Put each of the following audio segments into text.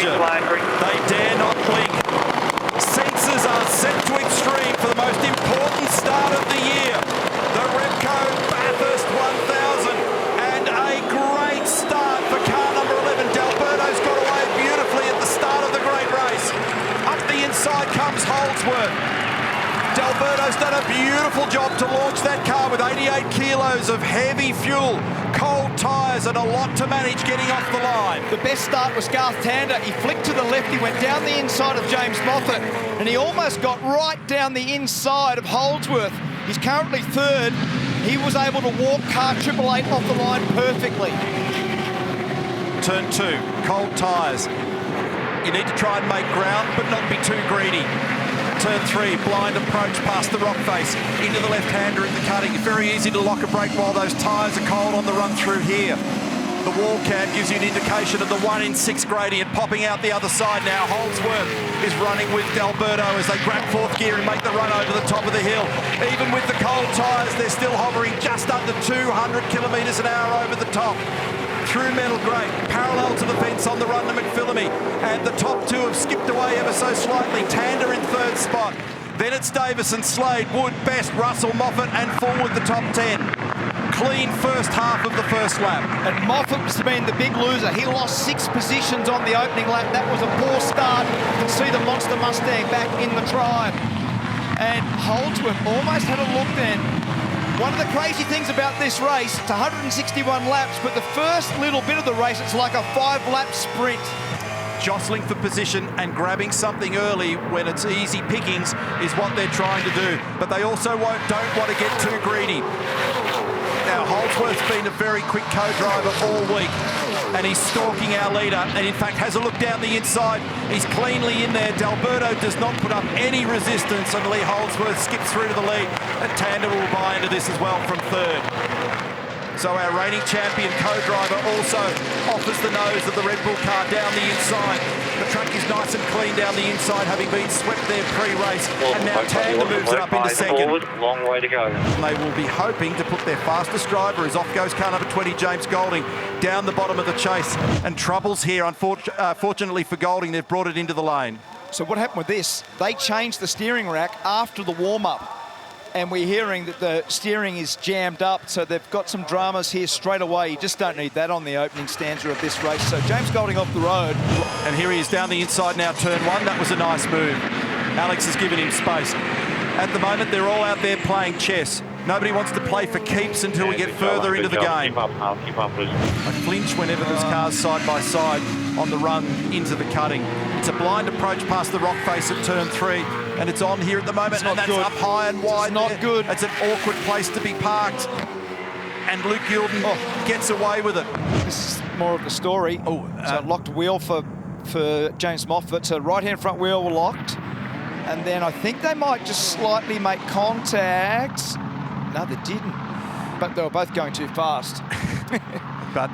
passenger. They dare not blink. Senses are set to extreme for the most important start of the year. The Repco Bathurst 1000. And a great start for car number 11. D'Alberto's got away beautifully at the start of the great race. Up the inside comes Holdsworth. D'Alberto's done a beautiful job to launch that car with 88 kilos of heavy fuel, cold tyres and a lot to manage getting off the line. The best start was Garth Tander. He flicked to the left, he went down the inside of James Moffat, and he almost got right down the inside of Holdsworth. He's currently third. He was able to walk car 888 off the line perfectly. Turn 2, cold tyres. You need to try and make ground, but not be too greedy. Turn 3, blind approach past the rock face, into the left-hander in the cutting. Very easy to lock a brake while those tyres are cold on the run through here. The wall cam gives you an indication of the 1 in 6 gradient popping out the other side now. Holdsworth is running with D'Alberto as they grab fourth gear and make the run over the top of the hill. Even with the cold tyres, they're still hovering just under 200 kilometres an hour over the top. Through metal grey, parallel to the fence on the run to McPhillamy. And the top two have skipped away ever so slightly. Tander in third spot. Then it's Davison, Slade, Wood, Best, Russell, Moffat and Forward the top 10. Clean first half of the first lap. And Moffat's been the big loser. He lost 6 positions on the opening lap. That was a poor start. You can see the Monster Mustang back in the tribe. And Holdsworth almost had a look then. One of the crazy things about this race, it's 161 laps, but the first little bit of the race, it's like a 5-lap sprint. Jostling for position and grabbing something early when it's easy pickings is what they're trying to do. But they also don't want to get too greedy. Now, Holdsworth's been a very quick co-driver all week, and he's stalking our leader, and in fact has a look down the inside. He's cleanly in there. D'Alberto does not put up any resistance, and Lee Holdsworth skips through to the lead, and Tander will buy into this as well from third. So our reigning champion co-driver also offers the nose of the Red Bull car down the inside. The track is nice and clean down the inside, having been swept there pre-race. And now Tander moves it up into second. Long way to go. And they will be hoping to put their fastest driver, as off goes car number 20, James Golding, down the bottom of the chase. And troubles here, unfortunately for Golding, they've brought it into the lane. So what happened with this, they changed the steering rack after the warm-up. And we're hearing that the steering is jammed up, so they've got some dramas here straight away. You just don't need that on the opening stanza of this race. So James Golding off the road. And here he is down the inside now, turn 1. That was a nice move. Alex has given him space. At the moment, they're all out there playing chess. Nobody wants to play for keeps until we get further into the game. Keep up, A flinch whenever there's cars side by side on the run into the cutting. It's a blind approach past the rock face at turn 3, and it's on here at the moment, and that's up high and wide. It's not good. It's an awkward place to be parked, and Luke Gilden gets away with it. This is more of the story. So locked wheel for James Moffat. So right-hand front wheel were locked, and then I think they might just slightly make contact. No, they didn't, but they were both going too fast. But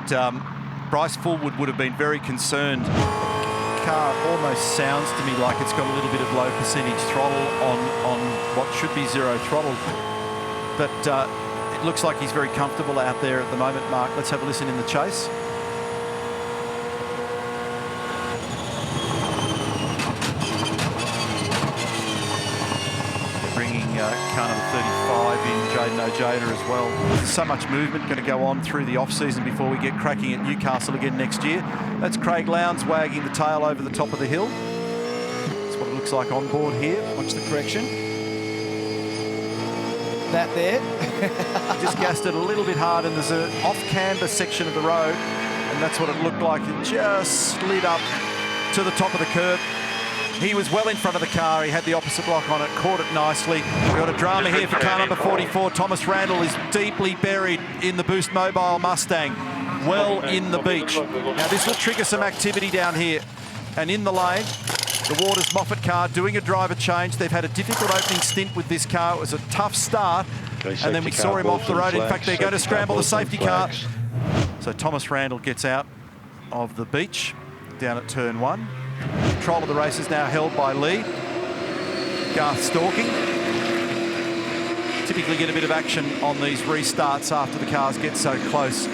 Bryce Fullwood would have been very concerned. The car almost sounds to me like it's got a little bit of low percentage throttle on what should be zero throttle. But it looks like he's very comfortable out there at the moment, Mark. Let's have a listen in the chase. Car number 35 in Jaden Ojeda as well. There's so much movement going to go on through the off-season before we get cracking at Newcastle again next year. That's Craig Lowndes wagging the tail over the top of the hill. That's what it looks like on board here. Watch the correction. That there. Just gassed it a little bit hard, and there's an off-camber section of the road, and that's what it looked like. It just slid up to the top of the curb. He was well in front of the car. He had the opposite block on it, caught it nicely. We've got a drama here for car number 44. Thomas Randall is deeply buried in the Boost Mobile Mustang, well in the beach. Now this will trigger some activity down here. And in the lane, the Waters Moffat car doing a driver change. They've had a difficult opening stint with this car. It was a tough start. And then we saw him off the road. In fact, they're going to scramble the safety car. So Thomas Randall gets out of the beach down at turn 1. Control of the race is now held by Lee. Garth stalking. Typically get a bit of action on these restarts after the cars get so close.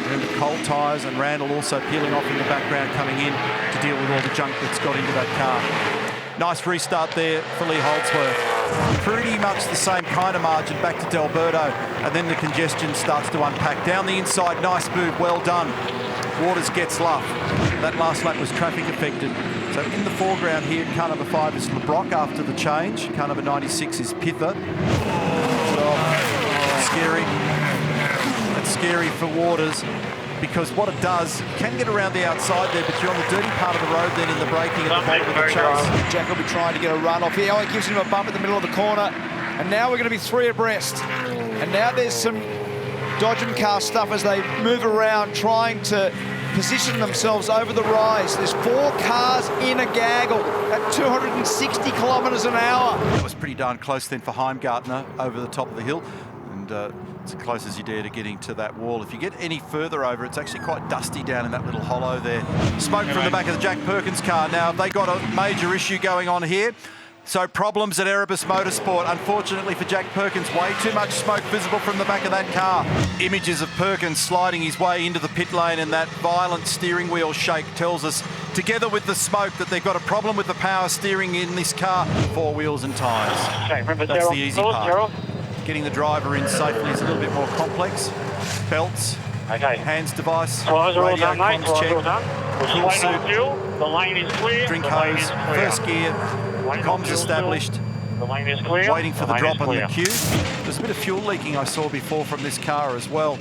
Remember, cold tyres and Randall also peeling off in the background, coming in to deal with all the junk that's got into that car. Nice restart there for Lee Holdsworth. Pretty much the same kind of margin back to Delberto, and then the congestion starts to unpack. Down the inside, nice move, well done. Waters gets luff. That last lap was traffic affected. So in the foreground here, car number 5 is LeBrock after the change. Car number 96 is Pither. Scary. That's scary for Waters, because what it does, you can get around the outside there, but you're on the dirty part of the road then in the braking at the bottom of the chase. Jack will be trying to get a run off here. Oh, he gives him a bump in the middle of the corner. And now we're going to be 3 abreast. And now there's some dodgem car stuff as they move around, trying to position themselves over the rise. There's 4 cars in a gaggle at 260 kilometres an hour. It was pretty darn close then for Heimgartner over the top of the hill. And it's as close as you dare to getting to that wall. If you get any further over, it's actually quite dusty down in that little hollow there. Smoke from the back of the Jack Perkins car. Now, they got a major issue going on here. So problems at Erebus Motorsport. Unfortunately for Jack Perkins, way too much smoke visible from the back of that car. Images of Perkins sliding his way into the pit lane, and that violent steering wheel shake tells us, together with the smoke, that they've got a problem with the power steering in this car. 4 wheels and tyres. That's the easy part. Getting the driver in safely is a little bit more complex. Belts, hands device, radio comms check, full suit, the lane is clear. Drink hose, first gear, comms established, the lane is clear. waiting for the drop on the cue. There's a bit of fuel leaking I saw before from this car as well,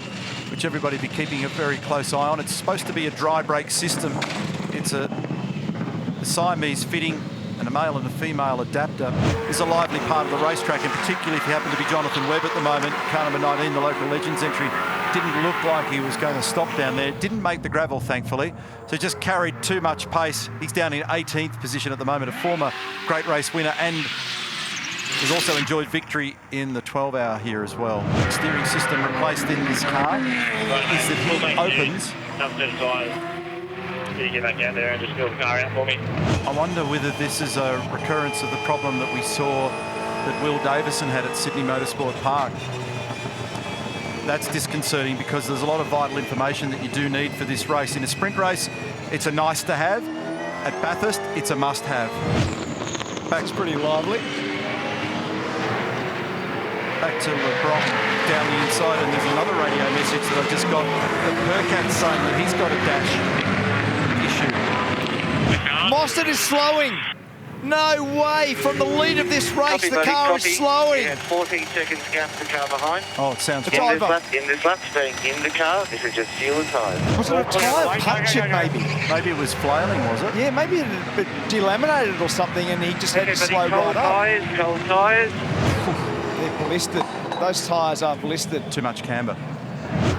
which everybody be keeping a very close eye on. It's supposed to be a dry brake system. It's a Siamese fitting, and a male and a female adapter. Is a lively part of the racetrack, and particularly if you happen to be Jonathan Webb at the moment. Car number 19, the local Legends entry, didn't look like he was going to stop down there. Didn't make the gravel, thankfully, so just carried too much pace. He's down in 18th position at the moment, a former Great Race winner, and has also enjoyed victory in the 12-hour here as well. The steering system replaced in this car is that it opens. Can you get back out there and just build the car out for me? I wonder whether this is a recurrence of the problem that we saw that Will Davison had at Sydney Motorsport Park. That's disconcerting, because there's a lot of vital information that you do need for this race. In a sprint race, it's a nice to have. At Bathurst, it's a must have. Back's pretty lively. Back to LeBrock down the inside, and there's another radio message that I just got. Perkat's saying that he's got a dash issue. Mostert is slowing. No way. From the lead of this race, Copy, the buddy, car copy. is slowing. Yeah, 14 seconds gap to the car behind. Oh, it sounds It's good. over. In this lap, staying in the car. This is just fuel and tyres. Was it a tyre puncture, maybe? Maybe it was flailing, was it? Yeah, maybe it had delaminated or something, and he just had to slow right up. Cold tyres. They're blistered. Those tyres are blistered. Too much camber.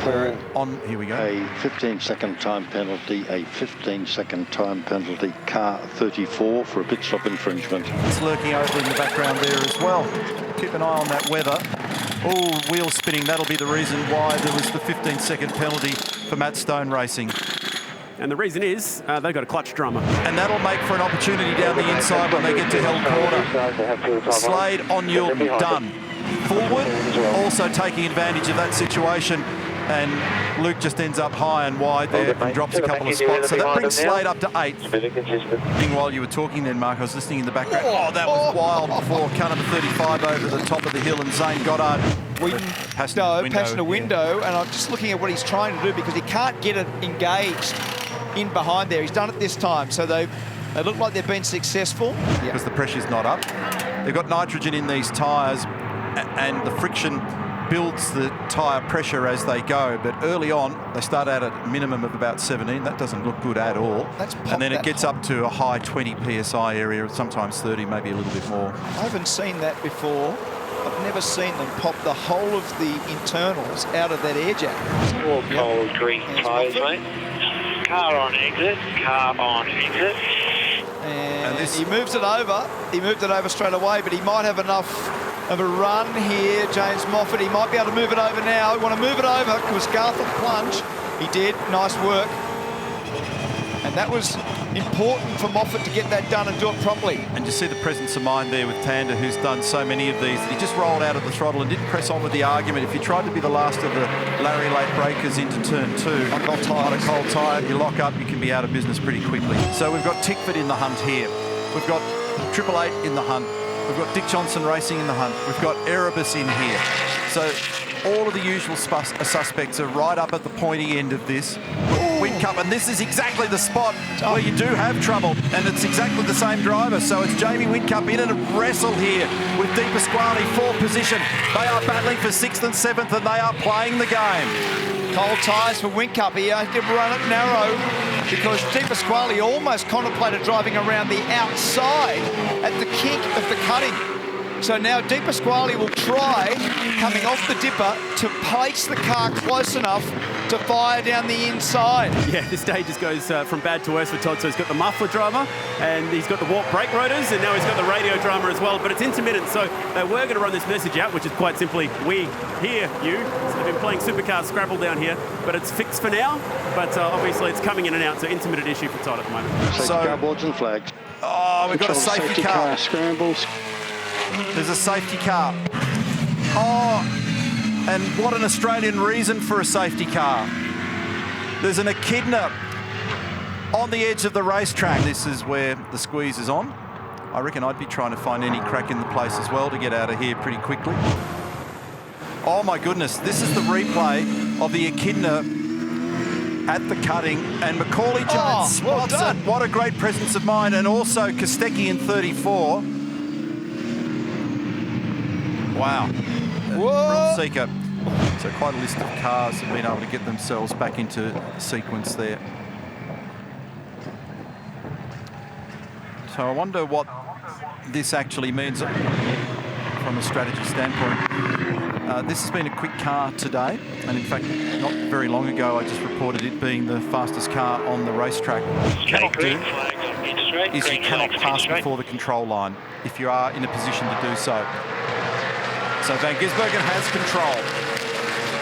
Here we go. A 15-second time penalty, a 15-second time penalty, car 34 for a pit stop infringement. It's lurking over in the background there as well. Keep an eye on that weather. Oh, wheel spinning. That'll be the reason why there was the 15-second penalty for Matt Stone Racing. And the reason is they've got a clutch drummer. And that'll make for an opportunity down the inside when they get to Hell Corner. Slade on Yulton, done. Forward, also taking advantage of that situation. And Luke just ends up high and wide there and drops a couple of spots. So that brings Slade up to 8th. While you were talking then, Mark, I was listening in the background. Oh, that was wild before car number 35 over the top of the hill, and Zane Goddard. Passenger window, and I'm just looking at what he's trying to do, because he can't get it engaged in behind there. He's done it this time, so they look like they've been successful. Because the pressure's not up. They've got nitrogen in these tyres, and the friction builds the tyre pressure as they go, but early on they start out at a minimum of about 17. That doesn't look good at all. And then it gets up to a high 20 psi area, sometimes 30, maybe a little bit more. I haven't seen that before. I've never seen them pop the whole of the internals out of that air jacket. All cold green tyres, mate. Car on exit, car on exit. And he moves it over. He moved it over straight away, but he might have enough of a run here. James Moffat, he might be able to move it over now. We want to move it over because Garth will plunge. He did, nice work. And That was important for Moffat to get that done and do it properly. And you see the presence of mind there with Tander, who's done so many of these. He just rolled out of the throttle and didn't press on with the argument. If you tried to be the last of the Larry late breakers into turn 2 on a cold tyre, you lock up, you can be out of business pretty quickly. So we've got Tickford in the hunt here. We've got 888 in the hunt. We've got Dick Johnson Racing in the hunt. We've got Erebus in here. So all of the usual suspects are right up at the pointy end of this. Whincup, and this is exactly the spot where you do have trouble, and it's exactly the same driver. So it's Jamie Whincup in a wrestle here with Di Pasquale, 4th position. They are battling for 6th and 7th, and they are playing the game. Cold tyres for Whincup. He had to run it narrow because Di Pasquale almost contemplated driving around the outside at the kink of the cutting. So now Di Pasquale will try, coming off the dipper, to place the car close enough to fire down the inside. Yeah, this stage just goes from bad to worse for Todd. So he's got the muffler drama, and he's got the warp brake rotors, and now he's got the radio drama as well. But it's intermittent, so they were going to run this message out, which is quite simply, we hear you. So they've been playing Supercars Scrabble down here, but it's fixed for now. But obviously it's coming in and out, so intermittent issue for Todd at the moment. Safety car boards and flags. Oh, we've got a safety car. Scrambles. There's a safety car. Oh, and what an Australian reason for a safety car. There's an echidna on the edge of the racetrack. This is where the squeeze is on. I reckon I'd be trying to find any crack in the place as well to get out of here pretty quickly. Oh my goodness, this is the replay of the echidna at the cutting, and Macaulay Jones spots it. What a great presence of mind, and also Kostecki in 34. Wow. Thrill seeker. So quite a list of cars have been able to get themselves back into sequence there. So I wonder what this actually means from a strategy standpoint. This has been a quick car today, and in fact, not very long ago, I just reported it being the fastest car on the racetrack. What you cannot do is you cannot pass before the control line if you are in a position to do so. So Van Gisbergen has control.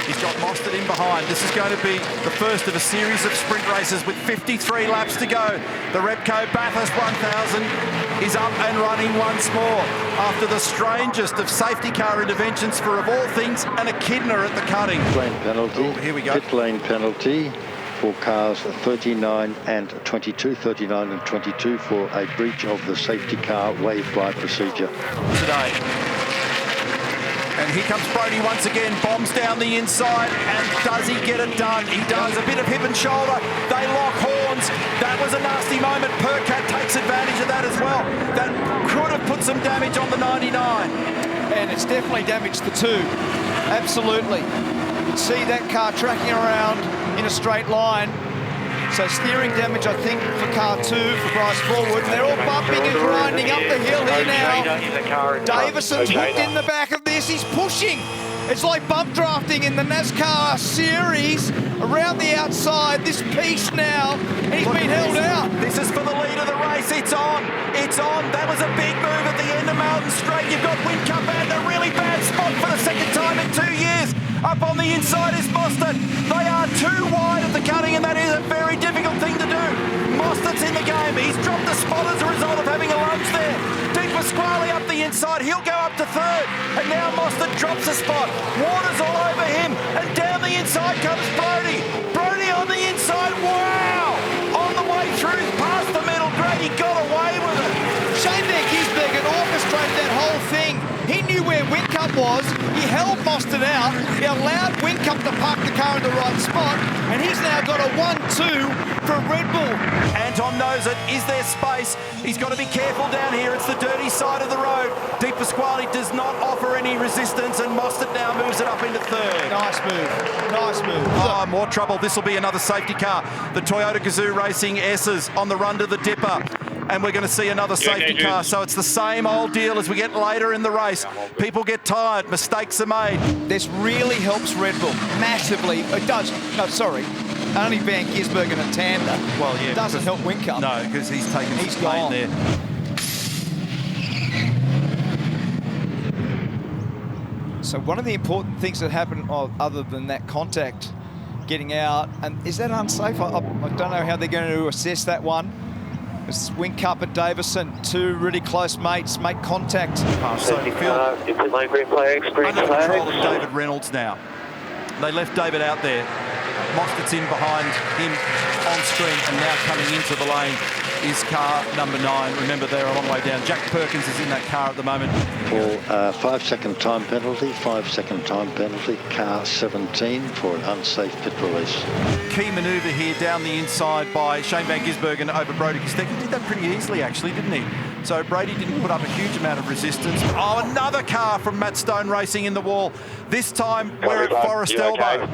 He's got Mostert in behind. This is going to be the first of a series of sprint races with 53 laps to go. The Repco Bathurst 1000 is up and running once more after the strangest of safety car interventions for, of all things, an echidna at the cutting. Pit lane penalty. Here we go. Pit lane penalty for cars 39 and 22. 39 and 22 for a breach of the safety car wave-by procedure. Today. And here comes Brodie once again, bombs down the inside, and does he get it done? He does. A bit of hip and shoulder. They lock horns. That was a nasty moment. Percat takes advantage of that as well. That could have put some damage on the 99. And it's definitely damaged the 2. Absolutely. You can see that car tracking around in a straight line. So steering damage, I think, for car 2 for Bryce Forward. They're all bumping and grinding up the hill here now. Davison's hooked in the back of this. He's pushing. It's like bump drafting in the NASCAR series. Around the outside, this piece now, and he's been held out. This is for the lead of the race. It's on. It's on. That was a big move at the end of Mountain Straight. You've got Whincup and a really bad spot for the second time in 2 years. Up on the inside is Mostert. They are too wide at the cutting, and that is a very difficult thing to do. Mostert's in the game. He's dropped a spot as a result of having a lunge there. Di Pasquale up the inside. He'll go up to 3rd. And now Mostert drops a spot. Water's all over him. And down the inside comes Brodie. Brodie on the inside. Wow! On the way through, past the middle. Grady got away with it. Shane Van Gisbergen orchestrated that whole thing. He knew where Whincup was. He held Mostert out. He allowed Whincup to park the car in the right spot. And he's now got a 1-2 for Red Bull. Anton knows it. Is there space? He's got to be careful down here. It's the dirty side of the road. Di Pasquale does not offer any resistance, and Mostert now moves it up into 3rd. Nice move. Nice move. Oh, more trouble. This will be another safety car. The Toyota Gazoo Racing S's on the run to the dipper. And we're going to see another safety car. So it's the same old deal as we get later in the race. People get tired. Mistakes are made. This really helps Red Bull massively. It does. No, sorry. Only Van Gisbergen and Tander. Well, yeah. It doesn't help Whincup. No, because he's taken He's some pain gone there. So one of the important things that happened, other than that contact, getting out. And is that unsafe? I don't know how they're going to assess that one. It's Wing Cup at Davison, two really close mates make contact. So Phil, Input line green flags, green under control of flags. David Reynolds now. They left David out there. Mostert's in behind him on screen, and now coming into the lane is car number 9. Remember, they're a long way down. Jack Perkins is in that car at the moment. For 5-second time penalty, 5-second time penalty, car 17 for an unsafe pit release. Key manoeuvre here down the inside by Shane Van Gisbergen over Brodie Kostecki. He did that pretty easily, actually, didn't he? So Brady didn't put up a huge amount of resistance. Oh, another car from Matt Stone Racing in the wall. This time we're at Forest Elbow.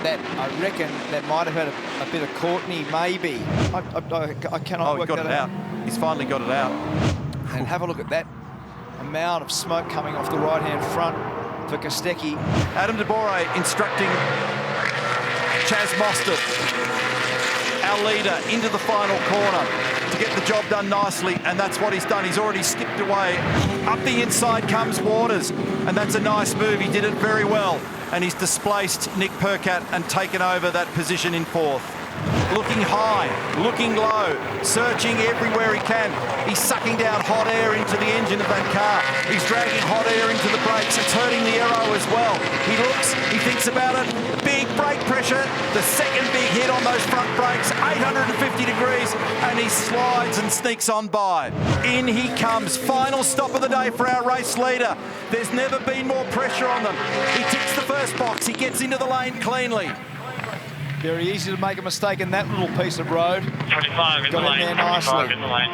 That I reckon that might have had a bit of Courtney, maybe. I cannot work got that it out. He's finally got it out. And have a look at that amount of smoke coming off the right-hand front for Kostecki. Adam De Bore instructing Chaz Mostert, our leader, into the final corner to get the job done nicely, and that's what he's done. He's already skipped away. Up the inside comes Waters, and that's a nice move. He did it very well, and he's displaced Nick Percat and taken over that position in 4th. Looking high, looking low, searching everywhere he can. He's sucking down hot air into the engine of that car. He's dragging hot air into the brakes. It's hurting the aero as well. He looks, he thinks about it. Big brake pressure. The second big hit on those front brakes, 850 degrees, and he slides and sneaks on by. In he comes. Final stop of the day for our race leader. There's never been more pressure on them. He ticks the first box. He gets into the lane cleanly. Very easy to make a mistake in that little piece of road. 25 in the Got in lane. there nicely. 25 in the lane.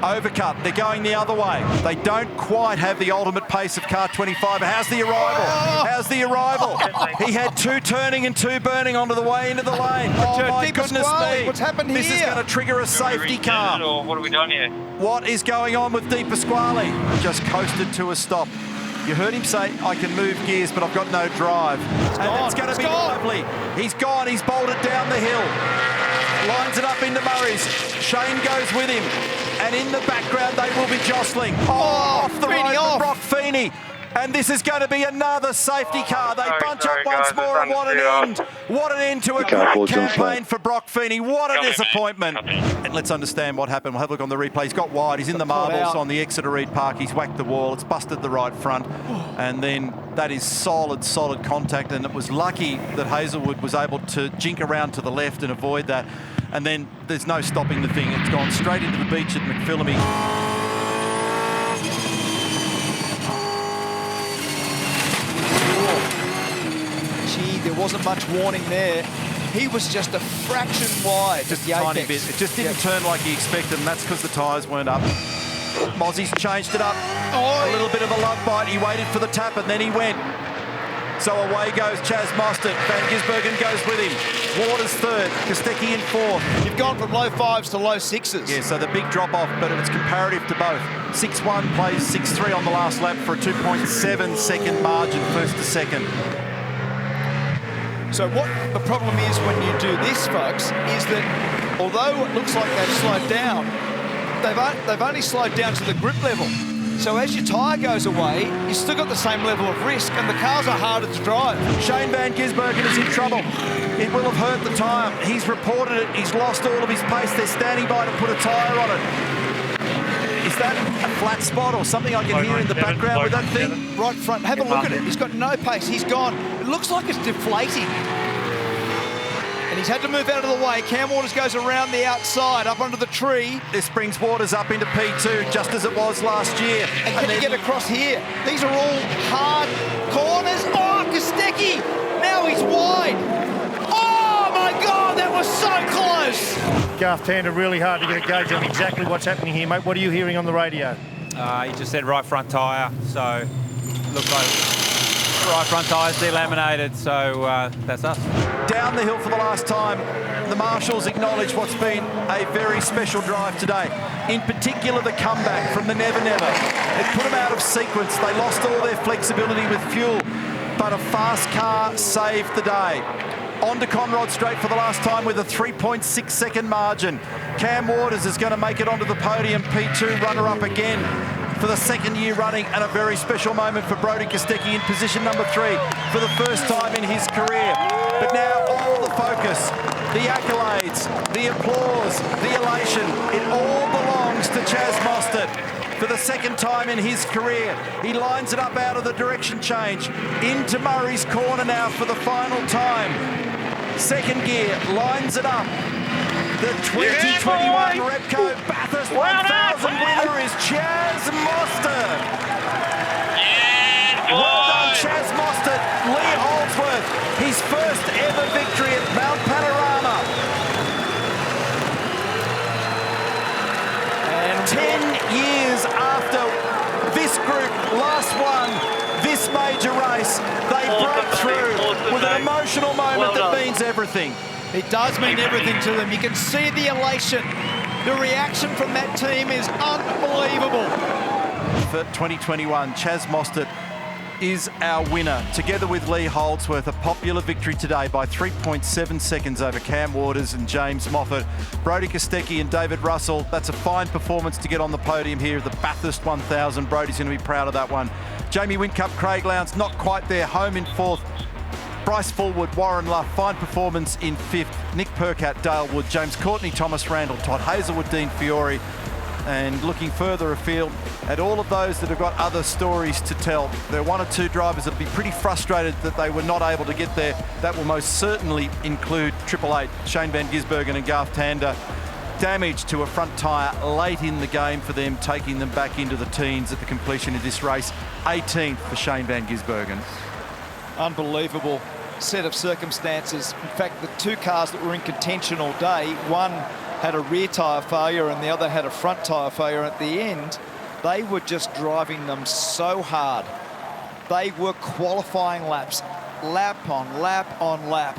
Overcut, they're going the other way. They don't quite have the ultimate pace of car 25. How's the arrival? How's the arrival? He had 2 turning and 2 burning onto the way into the lane. Oh my goodness me. What's happened here? This is going to trigger a safety car. Or what have we done here? What is going on with Di Pasquale? Just coasted to a stop. You heard him say, I can move gears, but I've got no drive. And it's going to be lovely. He's gone. He's bolted down the hill. Lines it up into Murray's. Shane goes with him. And in the background, they will be jostling. Oh, off the road for Brock Feeney. And this is going to be another safety car. They bunch up once more, and what an end. What an end to a great campaign for Brock Feeney. What a disappointment. And let's understand what happened. We'll have a look on the replay. He's got wide. He's in the marbles on the exit of Reed Park. He's whacked the wall. It's busted the right front. And then that is solid contact. And it was lucky that Hazelwood was able to jink around to the left and avoid that. And then there's no stopping the thing. It's gone straight into the beach at McPhillamy. There wasn't much warning there. He was just a fraction wide. Just a tiny bit. It just didn't turn like he expected, and that's because the tyres weren't up. Mozzie's changed it up. A little bit of a love bite. He waited for the tap, and then he went. So away goes Chaz Mostert. Van Gisbergen goes with him. Waters 3rd. Kostecki in 4th. You've gone from low 5s to low 6s. Yeah, so the big drop-off, but it's comparative to both. 6-1 plays 6-3 on the last lap for a 2.7 second margin, 1st to 2nd. So what the problem is when you do this, folks, is that although it looks like they've slowed down, they've only slowed down to the grip level. So as your tyre goes away, you've still got the same level of risk, and the cars are harder to drive. Shane Van Gisbergen is in trouble. It will have hurt the tyre. He's reported it. He's lost all of his pace. They're standing by to put a tyre on it. Is that a flat spot or something I can hear in the background with that thing? Right front, have a look at it. He's got no pace, he's gone. It looks like it's deflating. And he's had to move out of the way. Cam Waters goes around the outside, up under the tree. This brings Waters up into P2, just as it was last year. And can he get across here? These are all hard corners. Oh, Kostecki! Now he's wide. Oh my God, that was so close! Garth Tander really hard to get a gauge on exactly what's happening here, mate. What are you hearing on the radio? He just said right front tyre, so looks like right front tyre's delaminated, so that's us. Down the hill for the last time, the marshals acknowledge what's been a very special drive today. In particular, the comeback from the Never Never. It put them out of sequence. They lost all their flexibility with fuel, but a fast car saved the day. On to Conrod Straight for the last time with a 3.6 second margin. Cam Waters is going to make it onto the podium, P2 runner-up again. for the second year running, and a very special moment for Brodie Kostecki in position number 3 for the first time in his career. But now all the focus, the accolades, the applause, the elation, it all belongs to Chaz Mostert. For the second time in his career, he lines it up out of the direction change into Murray's corner now for the final time. Second gear, lines it up. The 2021 Repco Bathurst 1000 winner is Chaz Mostert. Well done, Chaz Mostert. Lee Holdsworth, his first ever victory at Mount Panorama. And 10 years after this group last won this major race, they broke through with an emotional moment that means everything. It does mean everything to them. You can see the elation. The reaction from that team is unbelievable. For 2021, Chaz Mostert is our winner, together with Lee Holdsworth. A popular victory today by 3.7 seconds over Cam Waters and James Moffat. Brodie Kostecki and David Russell, that's a fine performance to get on the podium here at the Bathurst 1000. Brodie's going to be proud of that one. Jamie Whincup, Craig Lowndes, not quite there, home in 4th. Bryce Fullwood, Warren Luff, fine performance in 5th. Nick Percat, Dale Wood, James Courtney, Thomas Randall, Todd Hazelwood, Dean Fiore. And looking further afield at all of those that have got other stories to tell. There are 1 or 2 drivers that will be pretty frustrated that they were not able to get there. That will most certainly include 888, Shane Van Gisbergen and Garth Tander. Damage to a front tyre late in the game for them, taking them back into the teens at the completion of this race. 18th for Shane Van Gisbergen. Unbelievable set of circumstances. In fact, the 2 cars that were in contention all day, one had a rear tyre failure and the other had a front tyre failure. At the end, they were just driving them so hard. They were qualifying laps, lap on lap on lap.